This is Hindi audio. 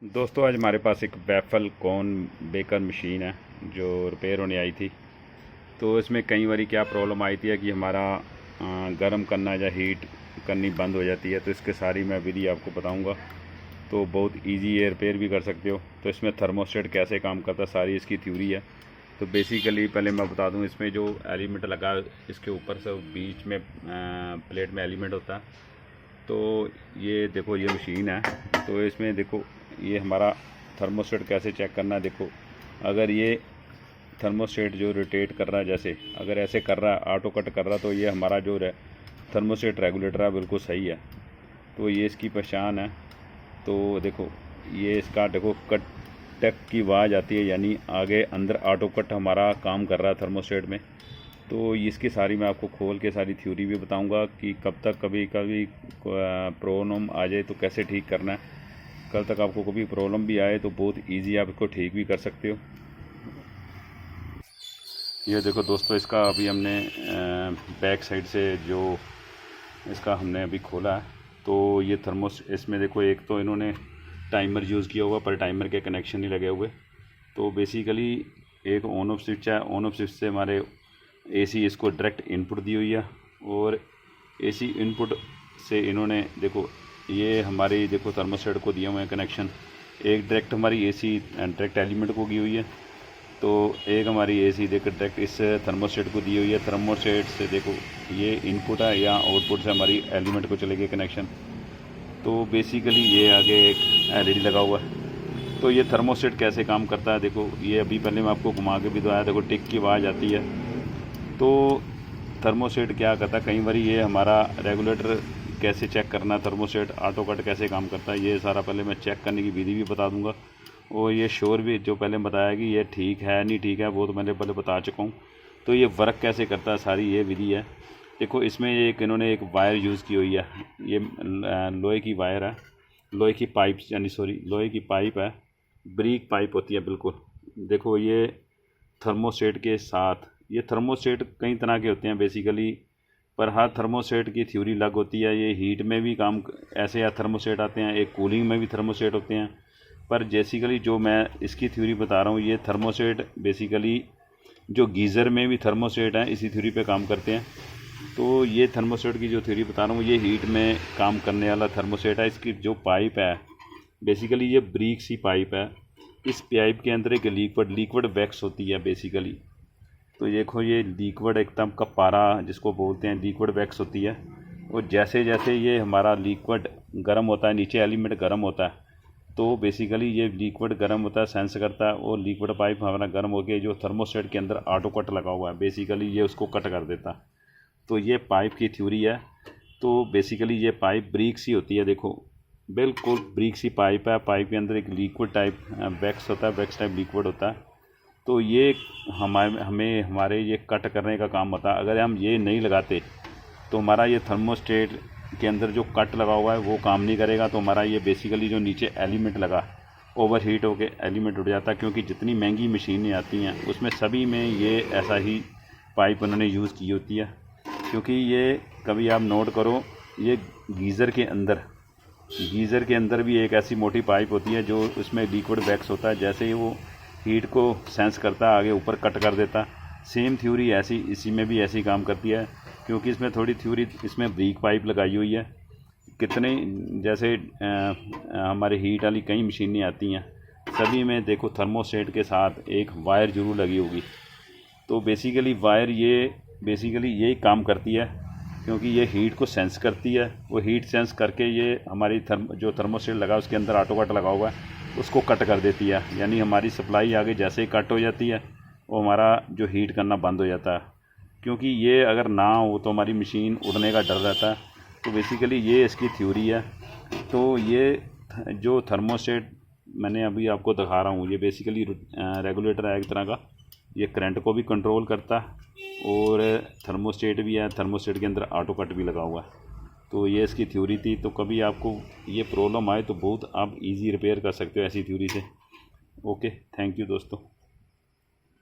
दोस्तों आज हमारे पास एक बैफल कॉर्न बेकर मशीन है जो रिपेयर होने आई थी। तो इसमें कई बारी क्या प्रॉब्लम आई थी कि हमारा गर्म करना या हीट करनी बंद हो जाती है। तो इसके सारी मैं विधि आपको बताऊंगा, तो बहुत इजी है, रिपेयर भी कर सकते हो। तो इसमें थर्मोस्टेट कैसे काम करता है सारी इसकी थ्योरी है। तो बेसिकली पहले मैं बता दूं, इसमें जो एलिमेंट लगा इसके ऊपर से बीच में प्लेट में एलिमेंट होता है। तो ये देखो ये मशीन है, तो इसमें देखो ये हमारा थर्मोस्टेट कैसे चेक करना है। देखो अगर ये थर्मोस्टेट जो रोटेट कर रहा है, जैसे अगर ऐसे कर रहा है, ऑटो कट कर रहा है, तो ये हमारा जो थर्मोस्टेट रेगुलेटर है बिल्कुल सही है। तो ये इसकी पहचान है। तो देखो ये इसका देखो कट टक की आवाज़ आती है, यानी आगे अंदर ऑटो कट हमारा काम कर रहा है थर्मोस्टेट में। तो इसकी सारी मैं आपको खोल के सारी थ्योरी भी बताऊंगा कि कब तक कभी कभी प्रॉब्लम आ जाए तो कैसे ठीक करना है। कल तक आपको कभी प्रॉब्लम भी आए तो बहुत इजी आप इसको ठीक भी कर सकते हो। ये देखो दोस्तों, इसका अभी हमने बैक साइड से जो इसका हमने अभी खोला है, तो ये थर्मोस इसमें देखो एक तो इन्होंने टाइमर यूज़ किया हुआ, पर टाइमर के कनेक्शन नहीं लगे हुए। तो बेसिकली एक ऑन ऑफ स्विच है, ऑन ऑफ स्विच से हमारे एसी इसको डायरेक्ट इनपुट दी हुई है, और एसी इनपुट से इन्होंने देखो ये हमारी देखो थर्मोस्टेट को दिए हुए हैं कनेक्शन। एक डायरेक्ट हमारी एसी डायरेक्ट एलिमेंट को की हुई है, तो एक हमारी एसी देखो डायरेक्ट इस थर्मोस्टेट को दी हुई है। थर्मोस्टेट से देखो ये इनपुट है, या आउटपुट से हमारी एलिमेंट को चलेगी कनेक्शन। तो बेसिकली ये आगे एक एलईडी लगा हुआ है। तो ये थर्मोस्टेट कैसे काम करता है, देखो ये अभी पहले मैं आपको घुमा के भी दिखाया, देखो टिक की आवाज़ आती है। तो थर्मोस्टेट क्या करता है, कई बार ये हमारा रेगुलेटर कैसे चेक करना है, थर्मोस्टेट ऑटो कट कैसे काम करता है, ये सारा पहले मैं चेक करने की विधि भी बता दूंगा। और ये शोर भी जो पहले बताया कि ये ठीक है नहीं ठीक है, वो तो मैंने पहले बता चुका हूँ। तो ये वर्क कैसे करता है सारी ये विधि है। देखो इसमें एक इन्होंने एक वायर यूज़ की हुई है, ये लोहे की वायर है, लोहे की पाइप यानी सॉरी लोहे की पाइप है, ब्रीक पाइप होती है बिल्कुल। देखो ये थर्मोस्टेट के साथ, ये थर्मोस्टेट कई तरह के होते हैं बेसिकली, पर हर थर्मोस्टेट की थ्योरी अलग होती है। ये हीट में भी काम ऐसे या थर्मोस्टेट आते हैं, एक कूलिंग में भी थर्मोस्टेट होते हैं। पर बेसिकली जो मैं इसकी थ्योरी बता रहा हूँ, ये थर्मोस्टेट बेसिकली जो गीज़र में भी थर्मोस्टेट हैं इसी थ्योरी पे काम करते हैं। तो ये थर्मोस्टेट की जो थ्योरी बता रहा हूँ, ये हीट में काम करने वाला थर्मोस्टेट है। इसकी जो पाइप है बेसिकली ये ब्रीक सी पाइप है। इस पाइप के अंदर एक लिक्विड वैक्स होती है बेसिकली। तो देखो ये लिक्विड एकदम का पारा जिसको बोलते हैं, लिक्विड वैक्स होती है। और जैसे जैसे ये हमारा लिक्विड गर्म होता है, नीचे एलिमेंट गर्म होता है, तो बेसिकली ये लिक्विड गर्म होता है, सेंस करता है, और लिक्विड पाइप हमारा गर्म होकर जो थर्मोस्टेट के अंदर ऑटो कट लगा हुआ है बेसिकली ये उसको कट कर देता है। तो ये पाइप की थ्योरी है। तो बेसिकली ये पाइप ब्रीक सी होती है, देखो बिल्कुल ब्रीक सी पाइप है। पाइप के अंदर एक लिक्विड टाइप वैक्स होता है, वैक्स टाइप लिक्विड होता है। तो ये हमारे ये कट करने का काम होता है। अगर हम ये नहीं लगाते तो हमारा ये थर्मोस्टेट के अंदर जो कट लगा हुआ है वो काम नहीं करेगा। तो हमारा ये बेसिकली जो नीचे एलिमेंट लगा ओवर हीट होकर एलिमेंट उड़ जाता है। क्योंकि जितनी महंगी मशीनें आती हैं उसमें सभी में ये ऐसा ही पाइप उन्होंने यूज़ की होती है। क्योंकि ये कभी आप नोट करो, ये गीज़र के अंदर भी एक ऐसी मोटी पाइप होती है जो उसमें लिक्विड वैक्स होता है। जैसे ही वो हीट को सेंस करता है आगे ऊपर कट कर देता। सेम थ्योरी ऐसी इसी में भी ऐसी काम करती है। क्योंकि इसमें थोड़ी थ्योरी इसमें ब्रीक पाइप लगाई हुई है। कितने जैसे हमारे हीट वाली कई मशीनें आती हैं, सभी में देखो थर्मोस्टेट के साथ एक वायर ज़रूर लगी होगी। तो बेसिकली वायर ये बेसिकली यही काम करती है, क्योंकि ये हीट को सेंस करती है। वो हीट सेंस करके ये हमारी जो थर्मोस्टेट लगा उसके अंदर ऑटो कट लगा हुआ है उसको कट कर देती है। यानी हमारी सप्लाई आगे जैसे ही कट हो जाती है वो हमारा जो हीट करना बंद हो जाता है। क्योंकि ये अगर ना हो तो हमारी मशीन उड़ने का डर रहता है। तो बेसिकली ये इसकी थ्योरी है। तो ये जो थर्मोस्टेट मैंने अभी आपको दिखा रहा हूँ, ये बेसिकली रेगुलेटर है एक तरह का। ये करंट को भी कंट्रोल करता है और थर्मोस्टेट भी है, थर्मोस्टेट के अंदर ऑटो कट भी लगा हुआ है। तो ये इसकी थ्योरी थी। तो कभी आपको ये प्रॉब्लम आए तो बहुत आप इजी रिपेयर कर सकते हो ऐसी थ्योरी से। ओके, थैंक यू दोस्तों।